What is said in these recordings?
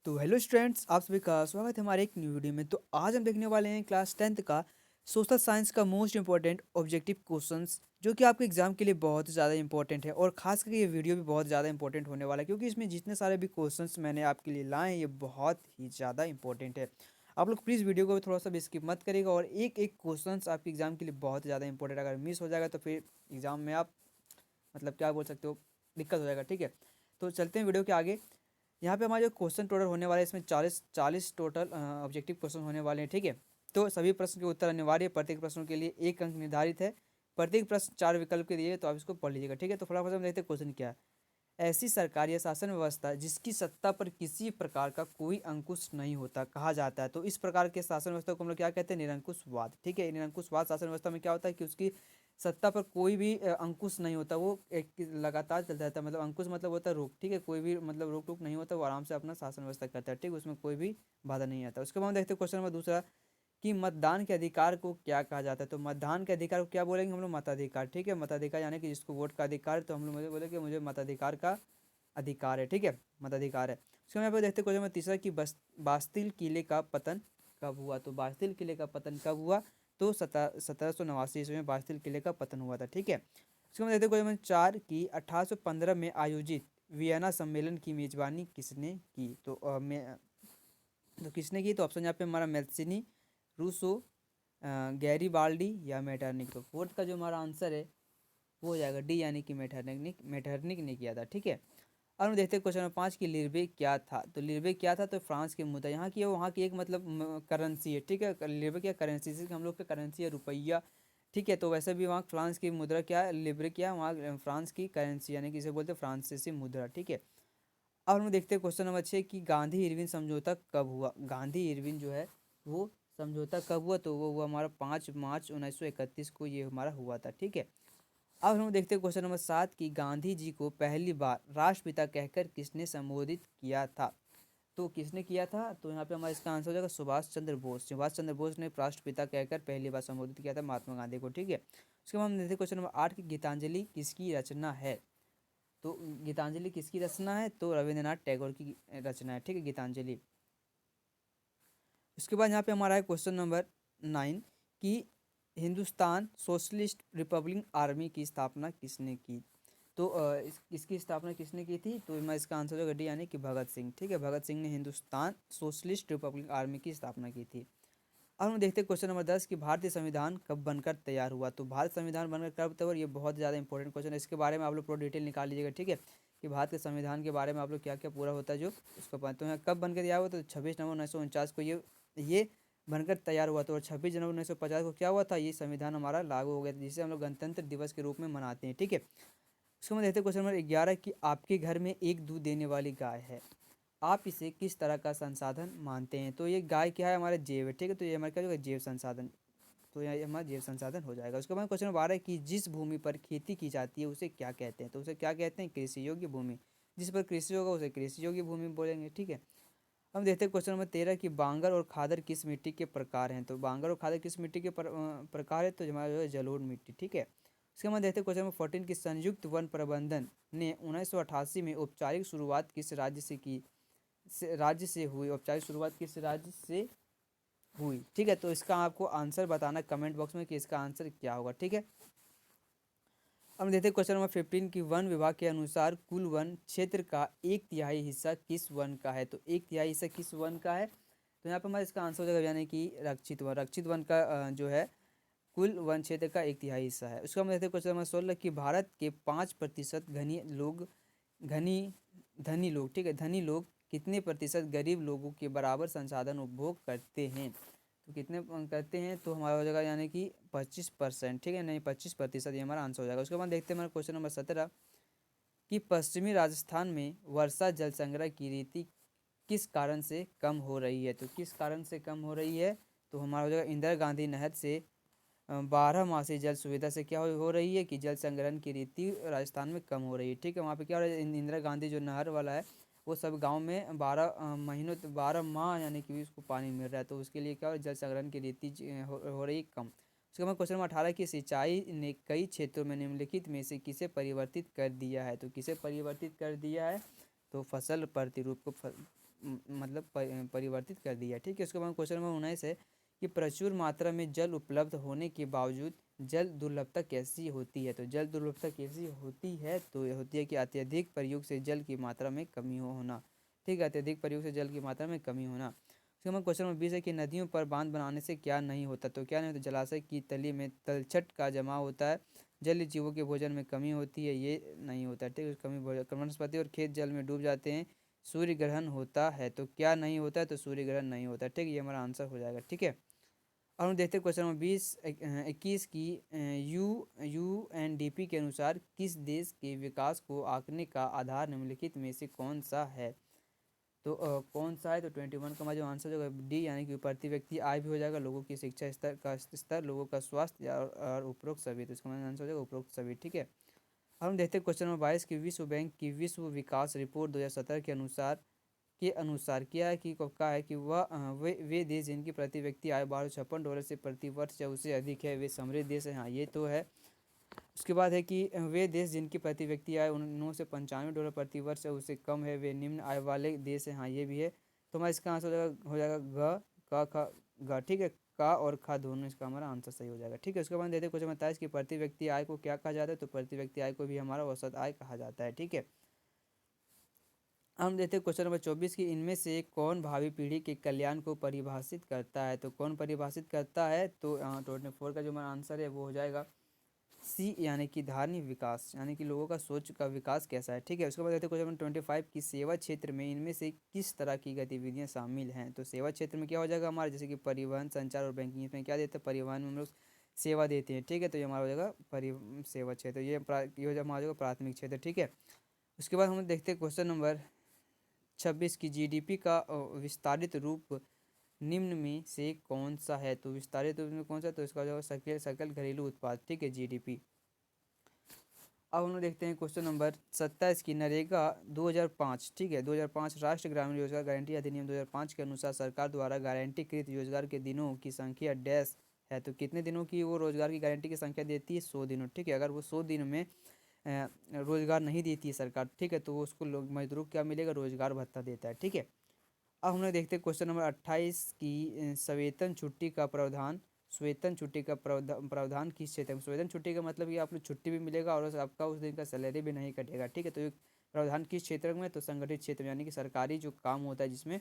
तो hello students, आप सभी का स्वागत है हमारे एक न्यू वीडियो में। तो आज हम देखने वाले हैं क्लास 10th का सोशल साइंस का मोस्ट इंपॉर्टेंट ऑब्जेक्टिव क्वेश्चंस, जो कि आपके एग्जाम के लिए बहुत ज़्यादा इंपॉर्टेंट है। और खास करके ये वीडियो भी बहुत ज़्यादा इंपॉर्टेंट होने वाला है, क्योंकि इसमें जितने सारे भी क्वेश्चंस मैंने आपके लिए लाए हैं ये बहुत ही ज़्यादा इंपॉर्टेंट है। आप लोग प्लीज़ वीडियो को थोड़ा सा भी स्किप मत करिएगा, और एक एक क्वेश्चन आपके एग्जाम के लिए बहुत ज़्यादा इंपॉर्टेंट। अगर मिस हो जाएगा तो फिर एग्जाम में आप मतलब क्या बोल सकते हो, दिक्कत हो जाएगा। ठीक है, तो चलते हैं वीडियो के आगे। यहाँ पे हमारे जो क्वेश्चन टोटल होने वाले हैं, इसमें 40 टोटल ऑब्जेक्टिव क्वेश्चन होने वाले हैं। ठीक है, तो सभी प्रश्न के उत्तर अनिवार्य, प्रत्येक प्रश्न के लिए 1 अंक निर्धारित है। प्रत्येक प्रश्न 4 विकल्प के दिए, तो आप इसको पढ़ लीजिएगा। ठीक है, तो फटाफट हम देखते हैं क्वेश्चन क्या है। ऐसी सरकार या शासन व्यवस्था जिसकी सत्ता पर किसी प्रकार का कोई अंकुश नहीं होता कहा जाता है। तो इस प्रकार के शासन व्यवस्था को हम लोग क्या कहते हैं? निरंकुशवाद। ठीक है, निरंकुशवाद शासन व्यवस्था में क्या होता है कि उसकी सत्ता पर कोई भी अंकुश नहीं होता, वो एक लगातार चलता रहता है। मतलब अंकुश मतलब होता है रोक। ठीक है, कोई भी मतलब रोक टोक नहीं होता, वो आराम से अपना शासन व्यवस्था करता है। ठीक है, उसमें कोई भी बाधा नहीं आता। उसके बाद हम देखते हैं क्वेश्चन नंबर दूसरा कि मतदान के अधिकार को क्या कहा जाता है। तो मतदान के अधिकार को क्या बोलेंगे हम लोग? मताधिकार। ठीक है, मताधिकार यानी कि जिसको वोट का अधिकार है, तो हम लोग मुझे बोले कि मुझे मताधिकार का अधिकार है। ठीक है, मताधिकार है। उसके बाद यहाँ पे देखते हैं क्वेश्चन नंबर तीसरा कि बास्तिल किले का पतन कब हुआ। तो बास्तिल किले का पतन कब हुआ? तो 1789 ईस्वी में बास्तिल किले का पतन हुआ था। ठीक है, उसके बाद देखते हैं क्वेश्चन नंबर 4 कि 1815 में आयोजित वियना सम्मेलन की मेजबानी किसने की। तो किसने की? तो ऑप्शन यहाँ पे हमारा मेल्सिनी, रूसो, गैरीबाल्डी या मेटरनिक। तो फोर्थ का जो हमारा आंसर है वो हो जाएगा डी, यानी कि मेटरनिक। मेटरनिक ने किया था। ठीक है, और हम देखते हैं क्वेश्चन नंबर 5 की लिरबे क्या था। तो लिरबे क्या था? तो फ्रांस की मुद्रा, यहाँ की है, वहाँ की एक मतलब करेंसी है। ठीक है, लिरबे क्या करेंसी, जैसे कि हम लोग का करेंसी है रुपया। ठीक है, तो वैसे भी वहाँ फ्रांस की मुद्रा क्या है? लिब्रे क्या है? वहाँ फ्रांस की करेंसी, यानी कि इसे बोलते हैं फ्रांसीसी मुद्रा। ठीक है, अब हम देखते हैं क्वेश्चन नंबर 6 कि गांधी इरविन समझौता कब हुआ। गांधी इरविन जो है वो समझौता कब हुआ? तो वो हुआ हमारा 5 मार्च 1931 को ये हमारा हुआ था। ठीक है, अब हम देखते हैं क्वेश्चन नंबर 7 कि गांधी जी को पहली बार राष्ट्रपिता कहकर किसने संबोधित किया था। तो किसने किया था? तो यहाँ पे हमारा इसका आंसर हो जाएगा सुभाष चंद्र बोस। सुभाष चंद्र बोस ने राष्ट्रपिता कहकर पहली बार संबोधित किया था महात्मा गांधी को। ठीक है, उसके बाद हम देखते हैं क्वेश्चन नंबर 8 की गीतांजलि किसकी रचना है। तो गीतांजलि किसकी रचना है? तो रविंद्रनाथ टैगोर की रचना है। ठीक है, गीतांजलि। उसके बाद यहाँ पे हमारा है क्वेश्चन नंबर 9 कि हिंदुस्तान सोशलिस्ट रिपब्लिक आर्मी की स्थापना किसने की। तो इसकी स्थापना किसने की थी? तो मैं इसका आंसर होगा डी, यानी कि भगत सिंह। ठीक है, भगत सिंह ने हिंदुस्तान सोशलिस्ट रिपब्लिक आर्मी की स्थापना की थी। अब हम देखते हैं क्वेश्चन नंबर 10 कि भारतीय संविधान कब बनकर तैयार हुआ। तो भारत संविधान बनकर कब तैयार? ये बहुत ज़्यादा इंपॉर्टेंट क्वेश्चन है, इसके बारे में आप लोग पूरा डिटेल निकाल लीजिएगा। ठीक है, कि भारत के संविधान के बारे में आप लोग क्या क्या पूरा होता है जो उसको पता। तो यहाँ कब बनकर तैयार हुआ? तो 26 नवंबर 1949 को ये बनकर तैयार हुआ। तो और 26 जनवरी 1950 को क्या हुआ था? ये संविधान हमारा लागू हो गया था, जिसे हम लोग गणतंत्र दिवस के रूप में मनाते हैं। ठीक है, उसके बाद देखते हैं क्वेश्चन नंबर 11 कि आपके घर में एक दूध देने वाली गाय है, आप इसे किस तरह का संसाधन मानते हैं। तो ये गाय क्या है? हमारा जैव है। ठीक है, तो ये हमारे क्या होगा? जैव संसाधन। तो यहाँ ये हमारा जैव संसाधन हो जाएगा। उसके बाद क्वेश्चन नंबर 12 है कि जिस भूमि पर खेती की जाती है उसे क्या कहते हैं। तो उसे क्या कहते हैं? कृषि योग्य भूमि। जिस पर कृषि होगा उसे कृषि योग्य भूमि बोलेंगे। ठीक है, हम देखते हैं क्वेश्चन नंबर 13 कि बांगर और खादर किस मिट्टी के प्रकार हैं। तो बांगर और खादर किस मिट्टी के प्रकार है? तो हमारा जो है जलोढ़ मिट्टी। ठीक है, उसके बाद देखते हैं क्वेश्चन नंबर 14 की संयुक्त वन प्रबंधन ने 1988 में औपचारिक शुरुआत किस राज्य से की, राज्य से हुई। औपचारिक शुरुआत किस राज्य से हुई? ठीक है, तो इसका आपको आंसर बताना कमेंट बॉक्स में कि इसका आंसर क्या होगा। ठीक है, अब हम देखते हैं क्वेश्चन नंबर 15 की वन विभाग के अनुसार कुल वन क्षेत्र का 1/3 हिस्सा किस वन का है। तो 1/3 हिस्सा किस वन का है? तो यहाँ पर हमारा इसका आंसर हो जाएगा, यानी कि रक्षित वन। रक्षित वन का जो है कुल वन क्षेत्र का 1/3 हिस्सा है। उसका हम देखते हैं क्वेश्चन नंबर 16 कि भारत के 5% घनी धनी लोग, ठीक है, धनी लोग कितने प्रतिशत गरीब लोगों के बराबर संसाधन उपभोग करते हैं। तो कितने करते हैं? तो हमारा हो जाएगा यानी कि 25%। ठीक है, नहीं 25%, ये हमारा आंसर हो जाएगा। उसके बाद देखते हैं हमारा क्वेश्चन नंबर 17 कि पश्चिमी राजस्थान में वर्षा जल संग्रह की रीति किस कारण से कम हो रही है। तो किस कारण से कम हो रही है? तो हमारा हो जाएगा इंदिरा गांधी नहर से 12 मासी जल सुविधा से क्या हो रही है कि जल संग्रहण की रीति राजस्थान में कम हो रही है। ठीक है, वहाँ पे क्या हो रहा है? इंदिरा गांधी जो नहर वाला है वो सब गांव में 12 महीनों 12 माह यानी कि उसको पानी मिल रहा है, तो उसके लिए क्या हो रहा है? जल संग्रहण की रीति हो रही है कम। उसके बाद क्वेश्चन नंबर 18 की सिंचाई ने कई क्षेत्रों में निम्नलिखित में से किसे परिवर्तित कर दिया है। तो किसे परिवर्तित कर दिया है? तो फसल प्रतिरूप को मतलब परिवर्तित कर दिया। ठीक है, उसके बाद क्वेश्चन नंबर 19 है कि प्रचुर मात्रा में जल उपलब्ध होने के बावजूद जल दुर्लभता कैसी होती है। तो जल दुर्लभता कैसी होती है, तो यह होती है कि अत्यधिक प्रयोग से जल की मात्रा में कमी होना। ठीक है, अत्यधिक प्रयोग से जल की मात्रा में कमी होना। उसके बाद क्वेश्चन नंबर 20 है कि नदियों पर बांध बनाने से क्या नहीं होता। तो क्या नहीं होता, जलाशय की तली में तलछट का जमा होता है, जलीय जीवों के भोजन में कमी होती है, ये नहीं होता। ठीक है, कमी भोजन, वनस्पति और खेत जल में डूब जाते हैं, सूर्य ग्रहण होता है। तो क्या नहीं होता है, तो सूर्य ग्रहण नहीं होता। ठीक है, ये हमारा आंसर हो जाएगा। ठीक है, और हम देखते हैं क्वेश्चन नंबर 21 की यूएनडीपी के अनुसार किस देश के विकास को आंकने का आधार निम्नलिखित में से कौन सा है। तो कौन सा है, तो 21 का हमारा जो आंसर होगा डी, यानी कि प्रति व्यक्ति आय भी हो जाएगा, लोगों की शिक्षा स्तर, लोगों का स्वास्थ्य और उपरोक्त सभी। तो इसका हमारा आंसर हो जाएगा उपरोक्त सभी। ठीक है, अब हम देखते हैं क्वेश्चन नंबर 22 की विश्व बैंक की विश्व विकास रिपोर्ट 2017 के अनुसार क्या है कि क्या है कि वे देश जिनकी प्रति व्यक्ति आय $1256 से प्रति वर्ष या उससे अधिक है वे समृद्ध देश हैं। हाँ, ये तो है। उसके बाद है कि वे देश जिनकी प्रति व्यक्ति आय $995 प्रति वर्ष या उससे कम है वे निम्न आय वाले देश हैं। हाँ, ये भी है। तो हमारा इसका आंसर हो जाएगा ग, क, ख, ग। ठीक है, का और खा दोनों इसका हमारा आंसर सही हो जाएगा। ठीक है, उसके बाद देते क्वेश्चन 27 की प्रति व्यक्ति आय को क्या कहा जाता है। तो प्रति व्यक्ति आय को भी हमारा औसत आय कहा जाता है। ठीक है, हम देते हैं क्वेश्चन नंबर 24 की इनमें से कौन भावी पीढ़ी के कल्याण को परिभाषित करता है। तो कौन परिभाषित करता है, तो 24 का जो हमारा आंसर है वो हो जाएगा सी, यानी कि धार्मिक विकास, यानी कि लोगों का सोच का विकास कैसा है। ठीक है, उसके बाद देखते हैं क्वेश्चन नंबर 25 की सेवा क्षेत्र में इनमें से किस तरह की गतिविधियां शामिल हैं। तो सेवा क्षेत्र में क्या हो जाएगा हमारा, जैसे कि परिवहन, संचार और बैंकिंग। इसमें क्या देते हैं, परिवहन में हम लोग सेवा देते हैं। ठीक है, तो ये हमारा हो जाएगा सेवा क्षेत्र, ये हो जाएगा हमारा प्राथमिक क्षेत्र। ठीक है, उसके बाद हम देखते हैं क्वेश्चन नंबर 26 की जीडीपी का विस्तारित रूप निम्न में से कौन सा है। तो विस्तारित रूप में कौन सा, तो इसका जो सकल सकल घरेलू उत्पाद। ठीक है, जीडीपी। अब हम लोग देखते हैं क्वेश्चन नंबर 27 की नरेगा 2005। ठीक है, 2005 राष्ट्रीय ग्रामीण रोजगार गारंटी अधिनियम 2005 के अनुसार सरकार द्वारा गारंटीकृत रोजगार के दिनों की संख्या डैश है। तो कितने दिनों की वो रोजगार की गारंटी की संख्या देती है, 100 दिनों। ठीक है, अगर वो 100 दिन में रोजगार नहीं देती है सरकार, ठीक है, तो वो उसको लोग मजदूरों को क्या मिलेगा, रोजगार भत्ता देता है। ठीक है, अब हम लोग देखते हैं क्वेश्चन नंबर 28 की सवेतन छुट्टी का प्रावधान किस क्षेत्र में। सवेतन छुट्टी का मतलब कि आपको छुट्टी भी मिलेगा और आपका उस दिन का सैलरी भी नहीं कटेगा। ठीक है, तो ये प्रावधान किस क्षेत्र में, तो संगठित क्षेत्र में, यानी कि सरकारी जो काम होता है जिसमें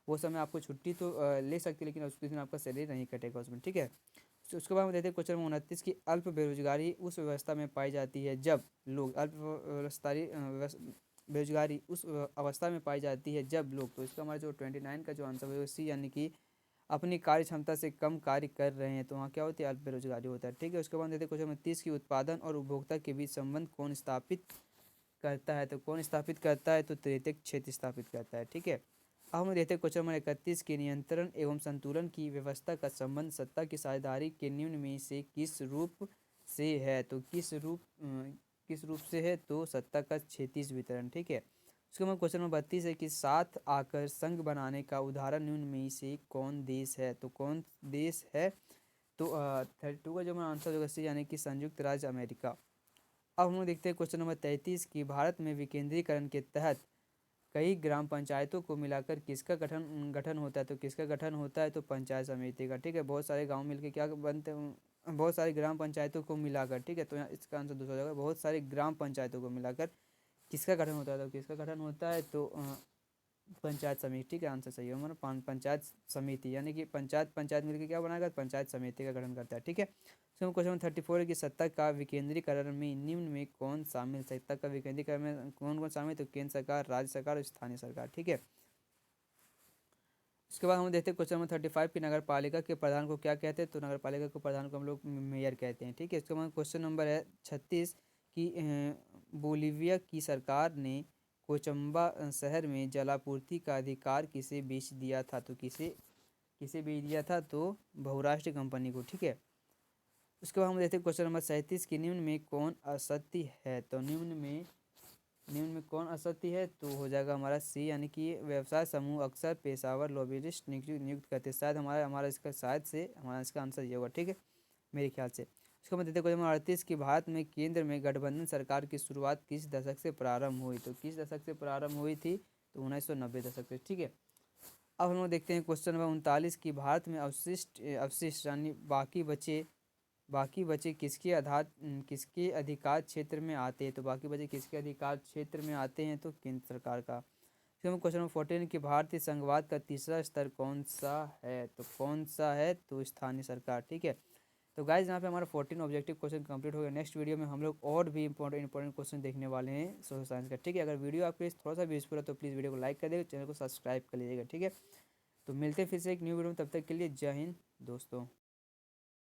वो समय आपको छुट्टी तो ले सकती है, लेकिन उस दिन आपका सैलरी नहीं कटेगा उसमें। ठीक है, तो उसके बाद हम देखते हैं क्वेश्चन नंबर 29 की अल्प बेरोजगारी उस व्यवस्था में पाई जाती है जब लोग बेरोजगारी उस अवस्था में पाई जाती है जब लोग। तो इसका हमारा जो 29 का जो आंसर है सी, यानी कि अपनी कार्य क्षमता से कम कार्य कर रहे हैं, तो वहाँ क्या होती है, अल्प बेरोजगारी होता है। ठीक है, उसके बाद देते हैं क्वेश्चन नंबर 30 की उत्पादन और उपभोक्ता के बीच संबंध कौन स्थापित करता है। तो कौन स्थापित करता है, तो तृतीयक क्षेत्र स्थापित करता है। ठीक है, अब हम देखते हैं क्वेश्चन नंबर 31 की नियंत्रण एवं संतुलन की व्यवस्था का संबंध सत्ता की साझेदारी के निम्न में से किस रूप से है। तो किस रूप से है, तो सत्ता का क्षैतिज वितरण। ठीक है, उसके बाद क्वेश्चन नंबर 32 है कि साथ आकर संघ बनाने का उदाहरण निम्न में से कौन देश है। तो कौन देश है, तो 32 का जो हमारा आंसर होगा सी, यानी कि संयुक्त राज्य अमेरिका। अब हम लोग देखते हैं क्वेश्चन नंबर 33 की भारत में विकेंद्रीकरण के तहत कई ग्राम पंचायतों को मिलाकर किसका गठन गठन होता है। तो किसका गठन होता है, तो पंचायत समिति का। ठीक है, बहुत सारे गांव मिलकर क्या बनते हैं, बहुत सारी ग्राम पंचायतों को मिलाकर। ठीक है, तो यहाँ इसका आंसर दूसरा हो जाएगा, बहुत सारी ग्राम पंचायतों को मिलाकर किसका गठन होता है। तो किसका गठन होता है, तो पंचायत समिति। ठीक है, आंसर सही है हमारा पंचायत समिति, यानी कि पंचायत पंचायत मिलकर क्या बनाएगा, पंचायत समिति का गठन करता है। ठीक है, तो क्वेश्चन नंबर 34 है कि सत्ता का विकेंद्रीकरण में निम्न में कौन शामिल, सत्ता का विकेंद्रीकरण में कौन कौन शामिल, तो केंद्र सरकार, राज्य सरकार और स्थानीय सरकार। ठीक है, उसके बाद हम देखते हैं क्वेश्चन नंबर 35 की नगर पालिका के प्रधान को क्या कहते हैं। तो नगर पालिका के प्रधान को हम लोग मेयर कहते हैं। ठीक है, इसके बाद क्वेश्चन नंबर है 36 की बोलीविया की सरकार ने कोचंबा शहर में जलापूर्ति का अधिकार किसे बेच दिया था। तो किसे किसे बेच दिया था, तो बहुराष्ट्रीय कंपनी को। ठीक है, उसके बाद हम देखते हैं क्वेश्चन नंबर 37 की निम्न में कौन असत्य है। तो निम्न में कौन असत्य है, तो हो जाएगा हमारा सी, यानी कि व्यवसाय समूह अक्सर पेशावर लॉबिस्ट नियुक्त करते हैं। शायद हमारा इसका हमारा इसका आंसर ये होगा। ठीक है, मेरे ख्याल से। उसके बाद देखते हैं क्वेश्चन नंबर 38 की भारत में केंद्र में गठबंधन सरकार की शुरुआत किस दशक से प्रारंभ हुई। तो किस दशक से प्रारंभ हुई थी, तो 1990 दशक से। ठीक है, अब हम लोग देखते हैं क्वेश्चन नंबर 39 की, भारत में अवशिष्ट अवशिष्ट यानी बाकी बचे किसके अधिकार क्षेत्र में आते हैं? तो बाकी बचे किसके अधिकार क्षेत्र में आते हैं? तो केंद्र सरकार का। फिर हम क्वेश्चन नंबर 14 की, भारतीय संघवाद का तीसरा स्तर कौन सा है? तो कौन सा है? तो स्थानीय सरकार। ठीक है। तो गाइज यहाँ पे हमारा 14 ऑब्जेक्टिव क्वेश्चन कंप्लीट हो गया। नेक्स्ट वीडियो में हम लोग और भी इंपॉर्टेंट क्वेश्चन देखने वाले हैं सोशल साइंस का। ठीक है। अगर वीडियो आपके लिए थोड़ा सा भी यूजफुल है तो प्लीज़ वीडियो को लाइक कर देगा, चैनल को सब्सक्राइब कर लीजिएगा। ठीक है। तो मिलते हैं फिर से एक न्यू वीडियो में, तब तक के लिए जय हिंद दोस्तों।